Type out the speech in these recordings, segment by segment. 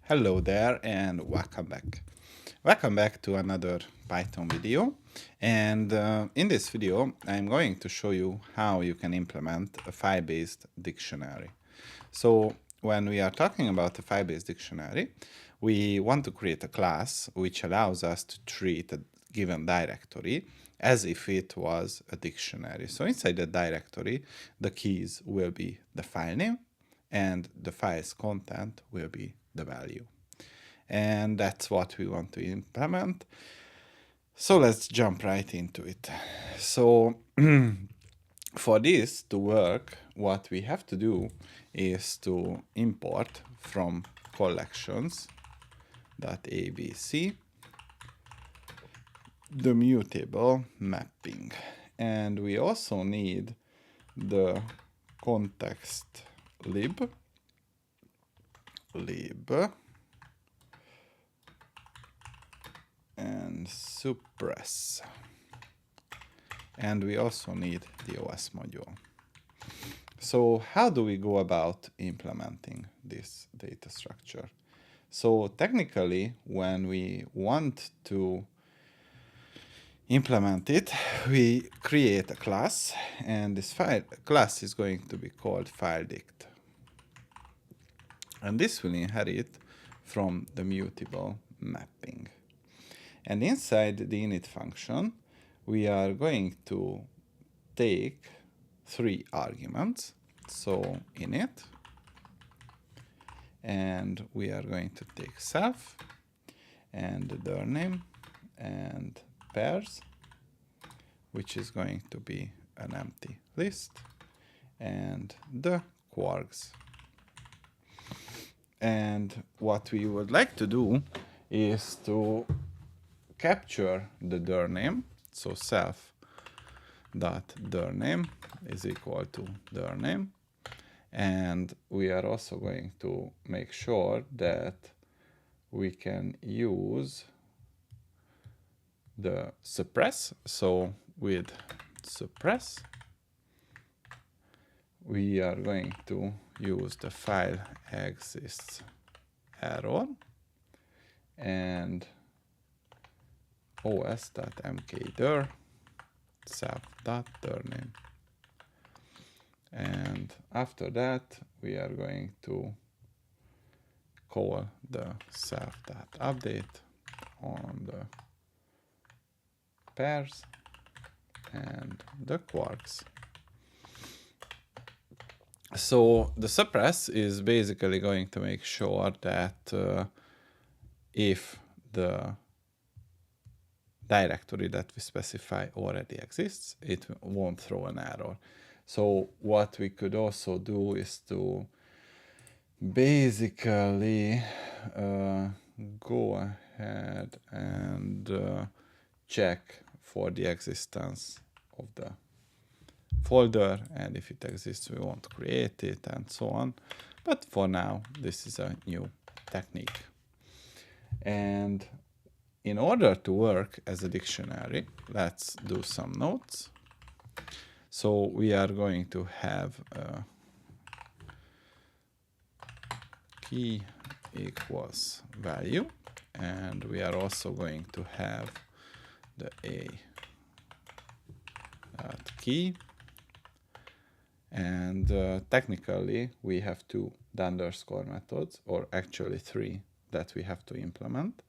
Hello there and welcome back. Welcome back to another Python video. And in this video, I'm going to show you how you can implement a file-based dictionary. So when we are talking about a file-based dictionary, we want to create a class which allows us to treat a given directory as if it was a dictionary. So inside the directory, the keys will be the file name and the file's content will be the value. And that's what we want to implement. So let's jump right into it. So for this to work, what we have to do is to import from collections.abc the mutable mapping. And we also need the context lib and suppress. And we also need the OS module. So how do we go about implementing this data structure? So technically, when we want to implement it, we create a class, and this class is going to be called FileDict. And this will inherit from the mutable mapping. And inside the init function, we are going to take 3 arguments. So init, and we are going to take self and the dir name and pairs, which is going to be an empty list, and the quarks. And what we would like to do is to capture the dir name, so self.dir name is equal to dir name, and we are also going to make sure that we can use the suppress. So with suppress, we are going to use the file exists error and os.mkdir self.dir name. And after that, we are going to call the self.update on the pairs and the quarks. So the suppress is basically going to make sure that if the directory that we specify already exists, it won't throw an error. So what we could also do is to basically go ahead and check for the existence of the folder, and if it exists, we won't create it, and so on. But for now, this is a new technique. And in order to work as a dictionary, let's do some notes. So we are going to have a key equals value, and we are also going to have the a.key, and technically we have 2 underscore methods, or actually 3, that we have to implement.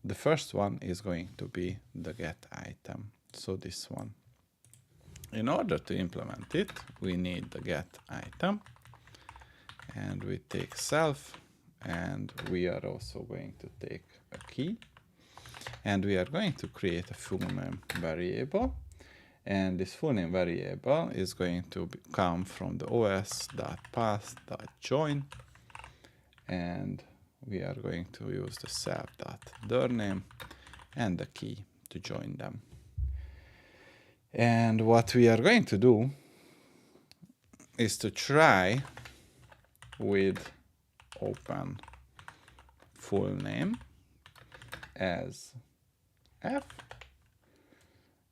The first one is going to be the get item, so this one. In order to implement it, we need the get item, and we take self, and we are also going to take a key, and we are going to create a full name variable, and this full name variable is going to come from the os.path.join, and we are going to use the self.dir name and the key to join them. And what we are going to do is to try with open full name as f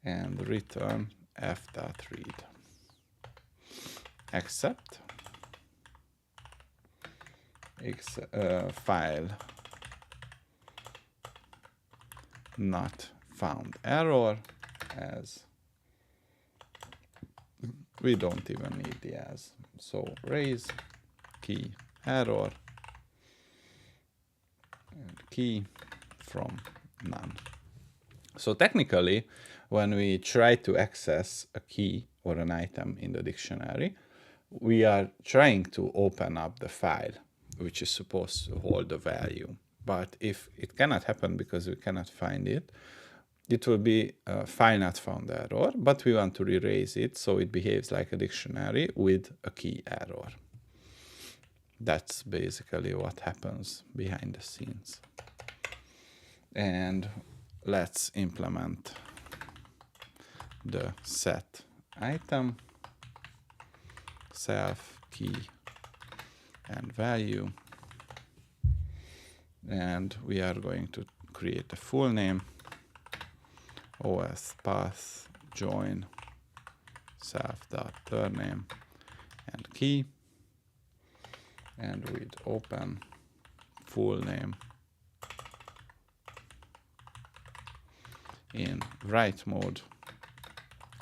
and return f.read, except file not found error, as we don't even need the as. So raise key error and key from none. So technically, when we try to access a key or an item in the dictionary, we are trying to open up the file, which is supposed to hold the value. But if it cannot happen because we cannot find it, it will be a file not found error, but we want to erase it so it behaves like a dictionary with a key error. That's basically what happens behind the scenes. And let's implement the set item, self, key, and value. And we are going to create a full name, os path join self.turname and key, and with open full name in write mode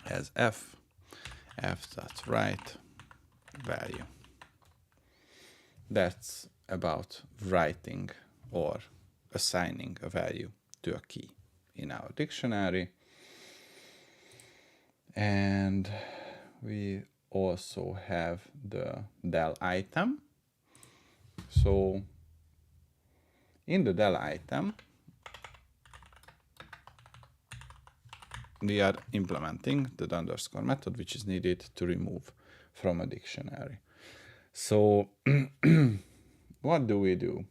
as f.write value. That's about writing or assigning a value to a key in our dictionary. And we also have the del item. So in the del item, we are implementing the underscore method, which is needed to remove from a dictionary. So what do?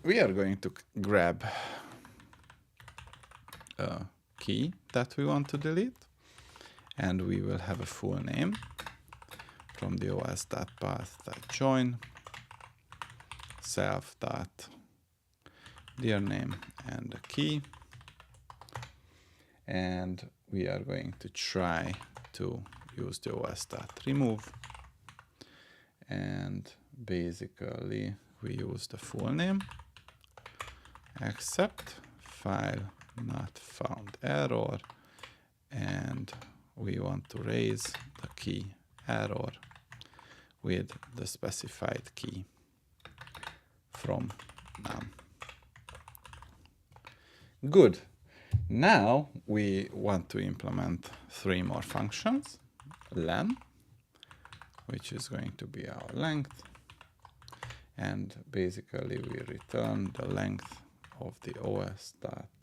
We are going to grab a key that we want to delete, and we will have a full name from the os.path.join self.dearname and a key. And we are going to try to use the os.remove, and basically we use the full name except file not found error, and we want to raise the key error with the specified key from none. Good. Now we want to implement 3 more functions. Len, which is going to be our length, and basically we return the length of the os.listDir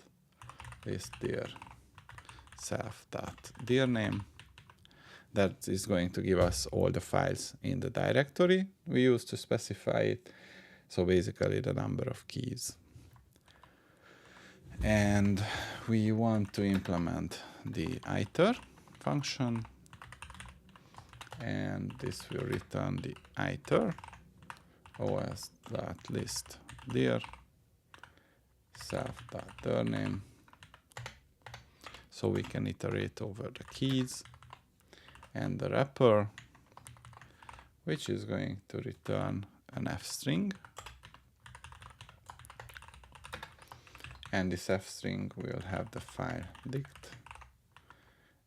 self.dearname. That is going to give us all the files in the directory we use to specify it. So basically the number of keys. And we want to implement the iter function, and this will return the iter os.listDir self.turname, so we can iterate over the keys, and the wrapper, which is going to return an f string, and this f string will have the FileDict,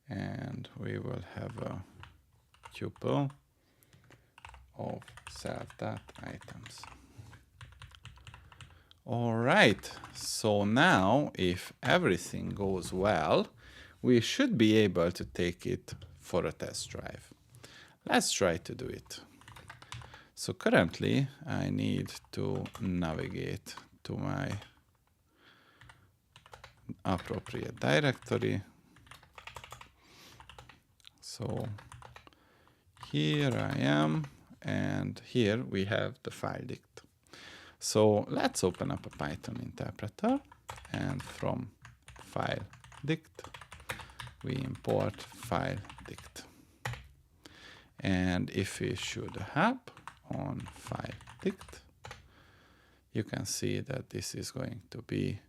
and we will have a tuple of self.items. All right, so now if everything goes well, we should be able to take it for a test drive. Let's try to do it. So currently I need to navigate to my appropriate directory. So here I am, and here we have the FileDict. So let's open up a Python interpreter, and from FileDict we import FileDict. And if we should help on FileDict, you can see that this is going to be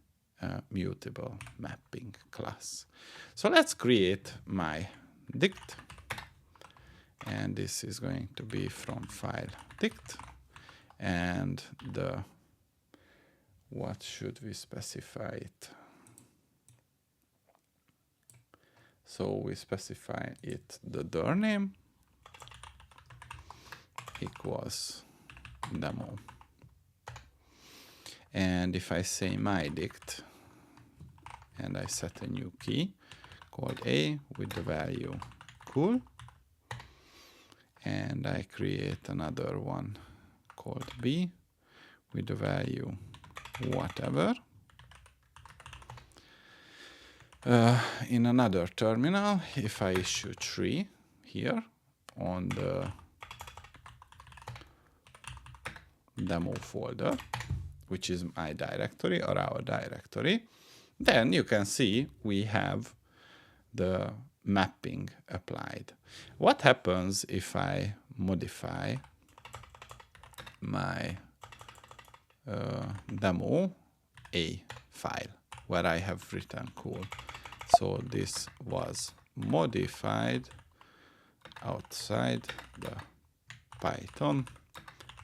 a mutable mapping class. So let's create my dict, and this is going to be from FileDict, and what should we specify it? So we specify it the dir name equals demo. And if I say myDict and I set a new key called A with the value cool, and I create another one called B with the value whatever. In another terminal, if I issue 3 here on the demo folder, which is my directory or our directory, then you can see we have the mapping applied. What happens if I modify my demo A file where I have written cool? So this was modified outside the Python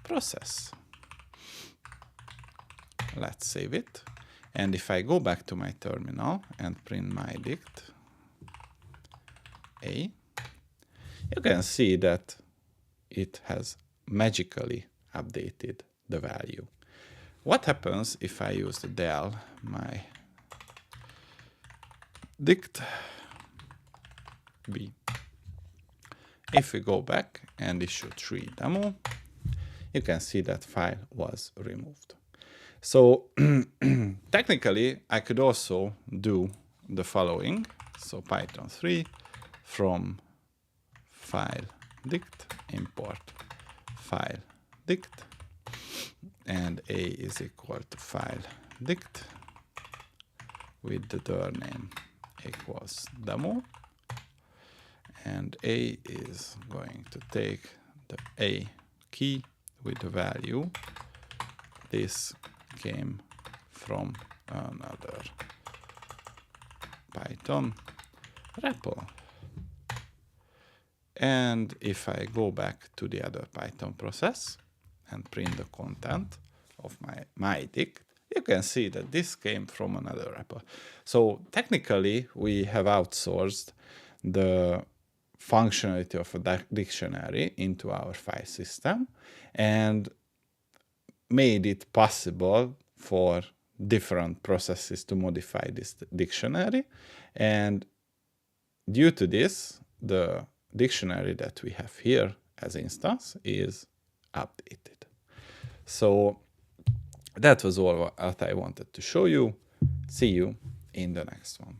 process. Let's save it. And if I go back to my terminal and print myDict A, you can see that it has magically updated the value. What happens if I use the del myDict B? If we go back and issue 3 demo, you can see that file was removed. So technically, I could also do the following. So Python 3 from FileDict import FileDict, and A is equal to FileDict with the dir name equals demo, and A is going to take the A key with the value. This came from another Python REPL. And if I go back to the other Python process and print the content of my myDict, you can see that this came from another REPL. So technically, we have outsourced the functionality of a dictionary into our file system and made it possible for different processes to modify this dictionary. And due to this, the dictionary that we have here as instance is updated. So that was all what I wanted to show you. See you in the next one.